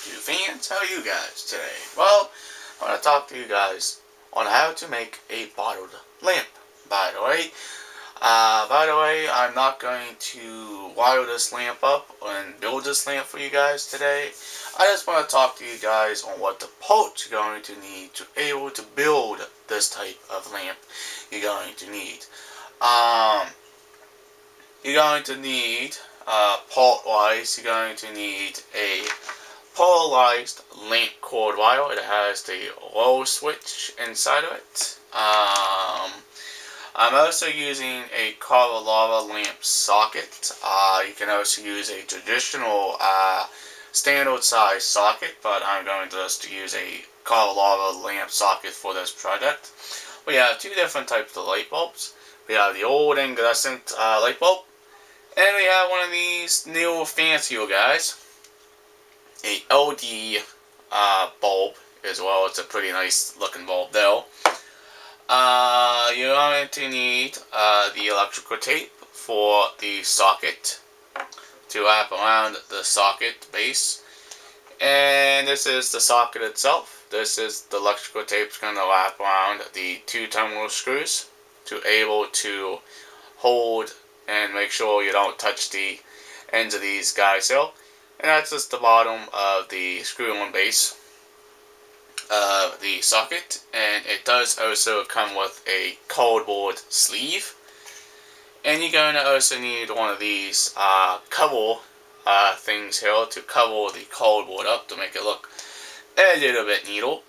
YouTube fans. How are you guys today? Well, I want to talk to you guys on how to make a bottled lamp. By the way, I'm not going to wire this lamp up and build this lamp for you guys today. I just want to talk to you guys on what the parts you're going to need to be able to build this type of lamp. You're going to need, part-wise, you're going to need a polarized lamp cord wire. It has the low switch inside of it. I'm also using a lava lamp socket. You can also use a traditional standard size socket, but I'm going to just use a lava lamp socket for this project. We have two different types of light bulbs. We have the old incandescent light bulb, and we have one of these new fancier guys, a LED bulb as well. It's a pretty nice looking bulb though. You're going to need the electrical tape for the socket to wrap around the socket base, and this is the socket itself. This is the electrical tape's going to wrap around the two terminal screws to able to hold and make sure you don't touch the ends of these guys here. And that's just the bottom of the screw-on base of the socket, and it does also come with a cardboard sleeve. And you're going to also need one of these cover things here to cover the cardboard up to make it look a little bit neater.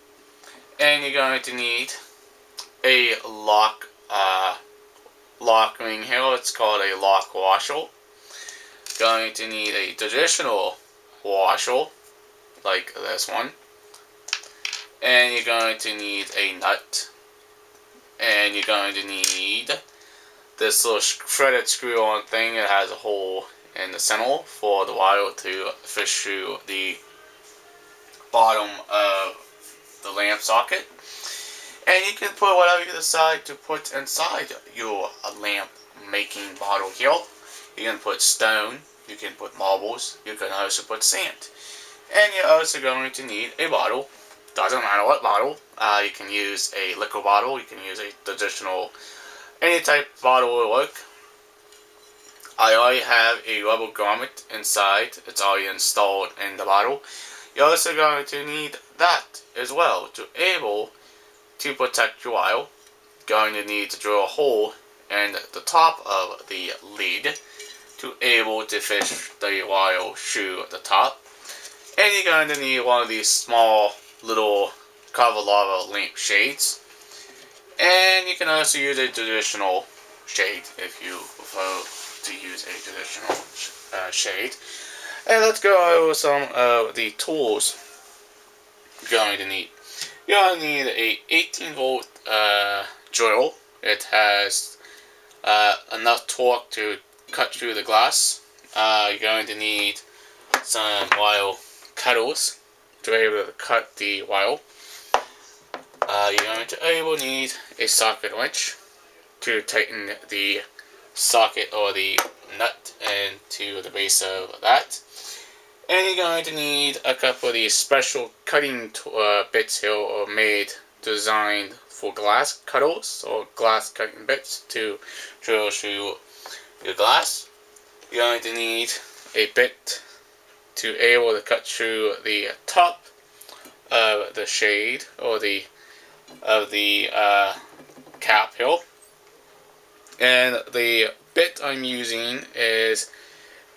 And you're going to need a lock ring here. It's called a lock washer. Going to need a traditional washer like this one, and you're going to need a nut, and you're going to need this little threaded screw-on thing. It has a hole in the center for the wire to fish through the bottom of the lamp socket. And you can put whatever you decide to put inside your lamp making bottle here. You can put stone, you can put marbles, you can also put sand. And you're also going to need a bottle. Doesn't matter what bottle. You can use a liquor bottle, you can use a traditional, any type of bottle will work. I already have a rubber grommet inside. It's already installed in the bottle. You're also going to need that as well to able to protect your wire. Going to need to drill a hole in the top of the lid to able to fish the wire through the top. And you're going to need one of these small little lava lamp shades. And you can also use a traditional shade if you prefer to use a traditional shade. And let's go over some of the tools you're going to need. You're going to need a 18-volt drill. It has enough torque to cut through the glass. You're going to need some wire cutters to be able to cut the wire. You're going to need a socket wrench to tighten the socket or the nut into the base of that. And you're going to need a couple of these special cutting bits here, or designed for glass cutters or glass cutting bits to drill through your glass. You're going to need a bit to able to cut through the top of the shade or the cap here. And the bit I'm using is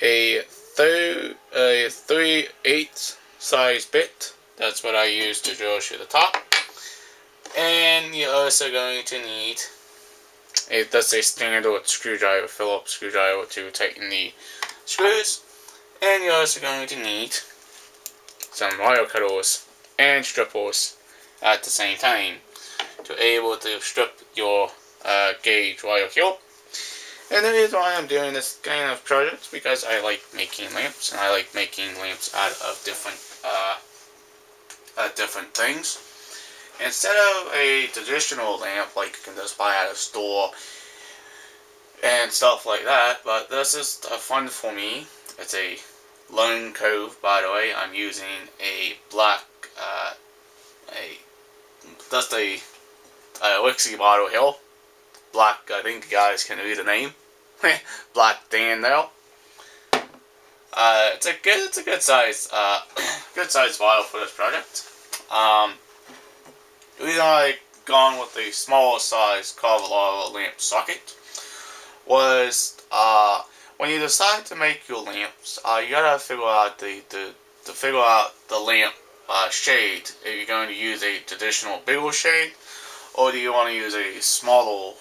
a 3/8 size bit. That's what I use to drill through the top. And you're also going to need that's a standard screwdriver, Phillips screwdriver, to tighten the screws. And you're also going to need some wire cutters and strippers at the same time to able to strip your gauge wire here. And the reason why I'm doing this kind of project is because I like making lamps, and I like making lamps out of different things. Instead of a traditional lamp like you can just buy at a store and stuff like that, but this is fun for me. It's a Lone Cove, by the way. I'm using a black, that's a Wixie bottle here. Black, I think you guys can read the name. Black Dan now. It's a good size, bottle for this project. The reason I gone with the smaller size Carvalho lamp socket was when you decide to make your lamps, you gotta figure out the lamp shade. If you're going to use a traditional bigger shade, or do you want to use a smaller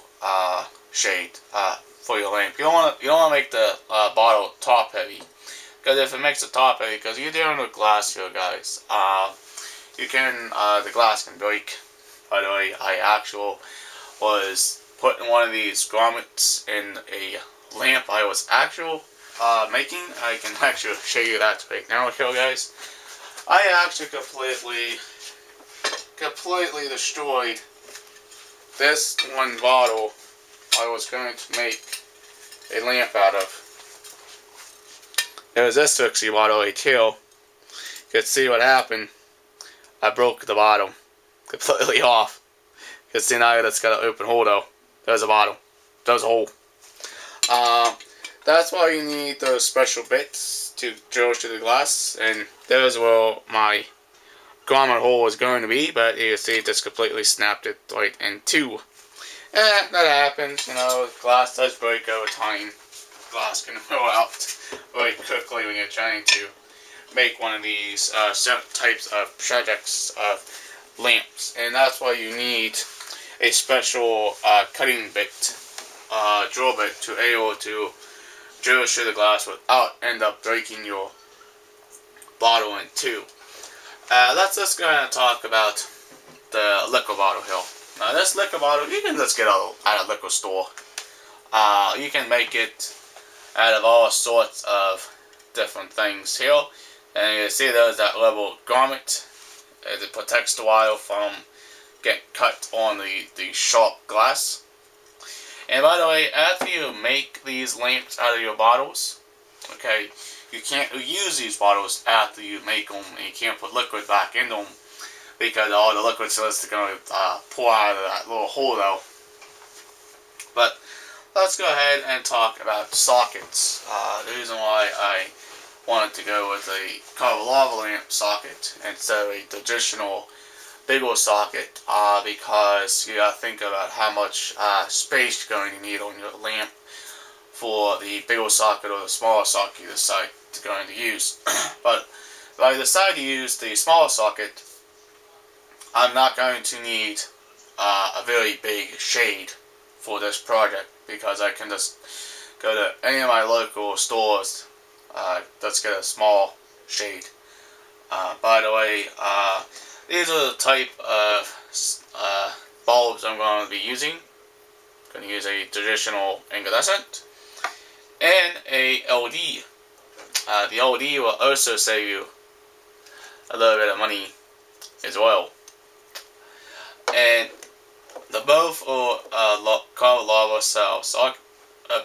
shade for your lamp? You don't want to make the bottle top heavy, because if it makes it top heavy, because you're dealing with glass here, guys, the glass can break. By the way, I actually was putting one of these grommets in a lamp I was making. I can actually show you that right now, here, guys. I actually completely destroyed this one bottle I was going to make a lamp out of. It was this Wixie bottle right here. You could see what happened. I broke the bottle completely off. You can see now that's got an open hole though. There's a bottle. There's a hole. That's why you need those special bits to drill through the glass, and there's where my grommet hole was going to be, but you can see it just completely snapped it right in two. That happens, you know, glass does break over time. Glass can go out very quickly when you're trying to make one of these certain types of projects of lamps, and that's why you need a special cutting bit, drill bit, to able to drill through the glass without end up breaking your bottle in two. Let's just go ahead and talk about the liquor bottle here. Now, this liquor bottle you can just get at a liquor store. You can make it out of all sorts of different things here, and you can see there's that little grommet. It protects the wire from getting cut on the sharp glass. And by the way, after you make these lamps out of your bottles, okay, you can't use these bottles after you make them, and you can't put liquid back in them, because all the liquid is going to pour out of that little hole though. But let's go ahead and talk about sockets. The reason why I wanted to go with a Carvalho lamp socket instead of a traditional bigger socket, because you gotta think about how much space you're going to need on your lamp for the bigger socket or the smaller socket you decide to going to use. But if I decide to use the smaller socket, I'm not going to need a very big shade for this project, because I can just go to any of my local stores that's got a small shade. By the way, these are the type of bulbs I'm going to be using. I'm going to use a traditional incandescent and a LED. The LED will also save you a little bit of money as well. And the both are Carvalho cell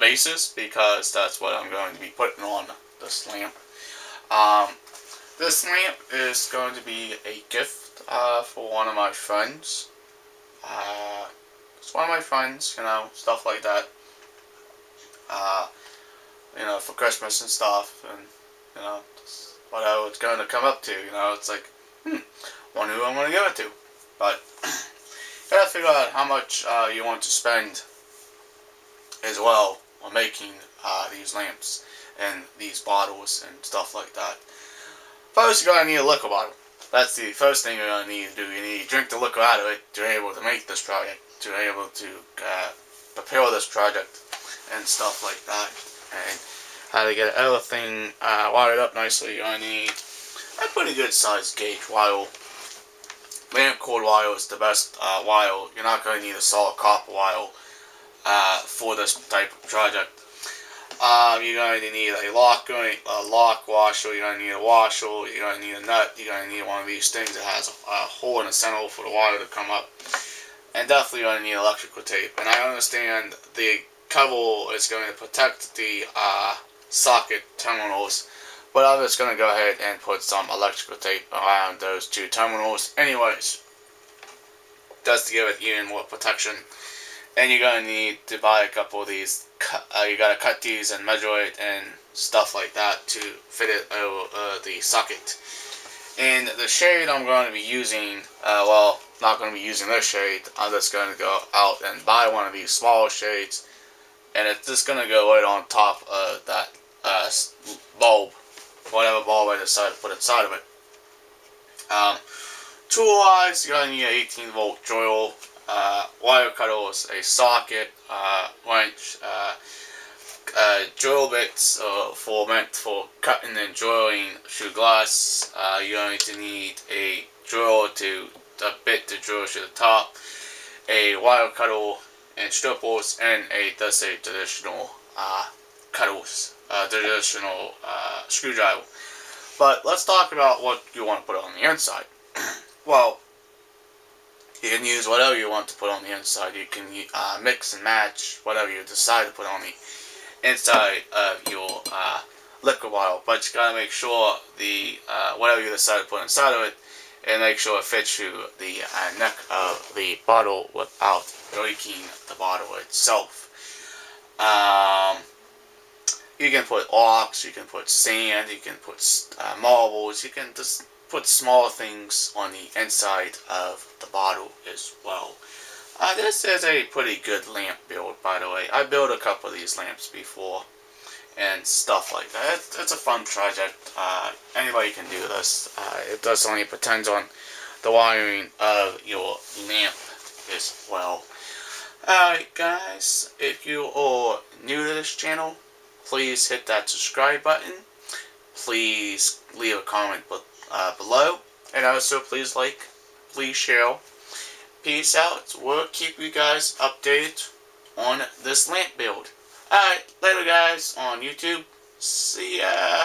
bases, because that's what I'm going to be putting on this lamp. This lamp is going to be a gift for one of my friends. It's one of my friends, you know, stuff like that. You know, for Christmas and stuff, and you know, whatever it's going to come up to. You know, it's like, wonder who I'm going to give it to. But you gotta figure out how much you want to spend as well on making these lamps and these bottles and stuff like that. First, you're going to need a liquor bottle. That's the first thing you're going to need to do. You need to drink the liquor out of it to be able to make this project, to be able to prepare this project and stuff like that. And how to get everything wired up nicely, you're going to need a pretty good sized gauge wire. Lamp cord wire is the best wire. You're not going to need a solid copper wire for this type of project. You're going to need a lock washer, you're going to need a washer, you're going to need a nut, you're going to need one of these things that has a hole in the center for the wire to come up. And definitely you're going to need electrical tape. And I understand the cover is going to protect the socket terminals But I'm just going to go ahead and put some electrical tape around those two terminals anyways, just to give it even more protection. And you're going to need to buy a couple of these. You got to cut these and measure it and stuff like that to fit it over the socket. And the shade I'm going to be using, well, not going to be using this shade. I'm just going to go out and buy one of these small shades, and it's just going to go right on top of that bulb, whatever bulb I decide to put inside of it. Tool-wise, you're going to need an 18-volt drill, wire cutters, a socket, wrench, drill bits meant for cutting and drilling through glass. You're going to need a bit to drill through the top, a wire cutter and strippers, and just a traditional traditional screwdriver. But let's talk about what you want to put on the inside. Well, you can use whatever you want to put on the inside. You can mix and match whatever you decide to put on the inside of your liquid bottle. But you gotta make sure the whatever you decide to put inside of it, and make sure it fits through the neck of the bottle without breaking the bottle itself. You can put rocks, you can put sand, you can put marbles, you can just put small things on the inside of the bottle as well. This is a pretty good lamp build, by the way. I built a couple of these lamps before and stuff like that. It's a fun project. Anybody can do this. It does only depend on the wiring of your lamp as well. Alright guys, if you are new to this channel, please hit that subscribe button. Please leave a comment below. And also please like, please share. Peace out. We'll keep you guys updated on this lamp build. Alright, later guys on YouTube. See ya.